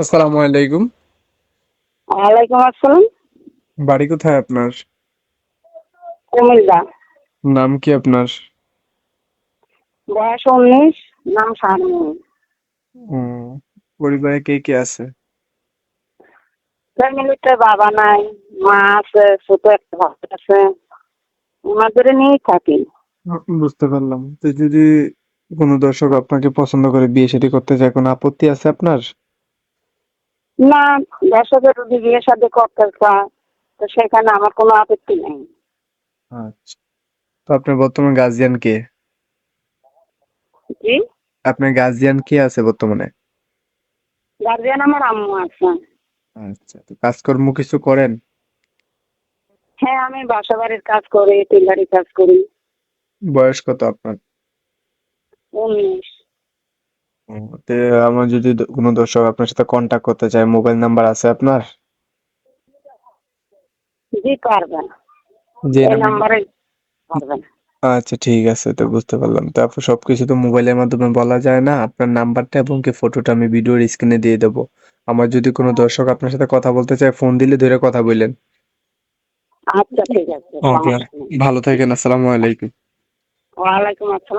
আসসালামু আলাইকুম। ওয়ালাইকুম আসসালাম। বাড়ি কোথায় আপনার? কুমিল্লা। নাম কি আপনার? বয়স 19, নাম শারমিন। উম, পরিবারে কে কে আছে? ফ্যামিলিতে বাবা নাই, মা আছে, ছোট একটা ভাই আছে। ওনাদের নিয়েই থাকি। বুঝতে পারলাম। তো যদি কোনো দর্শক আপনাকে পছন্দ করে বিয়ে শাদী করতে চায়, কোনো আপত্তি আছে আপনার? না, দর্শকের যদি বিয়ে শাদী করতে চায় তো সেখানে আমার কোনো আপত্তি নেই। আচ্ছা। তো আপনার বর্তমান গার্জিয়ান কে? জি, আপনার গার্জিয়ান কে আছে বর্তমানে? গার্জিয়ান আমার আম্মু আছে। আচ্ছা, তো কাজকর্ম কিছু করেন? হ্যাঁ, আমি বাসা বাড়ির কাজ করি, টেলারি কাজ করি। বয়স কত আপনার? 19। তো আমার যদি কোনো দর্শক আপনার সাথে কন্টাক্ট করতে চায়, মোবাইল নাম্বার আছে আপনার? জি, পারবেন। যে এই নাম্বার। নাম্বারে পারবেন। আচ্ছা, ঠিক আছে, তো বুঝতে পারলাম। তো আপু সবকিছু তো মোবাইলের মাধ্যমে বলা যায় না। আপনার নাম্বারটা এবং কি ফটোটা আমি ভিডিওর স্ক্রিনে দিয়ে দেবো। আমার যদি কোনো দর্শক আপনার সাথে কথা বলতে চায়, ফোন দিলে ধরে কথা বললেন। আচ্ছা, ঠিক আছে, ওকে, সমস্যা নেই। ভালো থাকেন। আসসালামু আলাইকুম। ওয়ালাইকুম আসসালাম।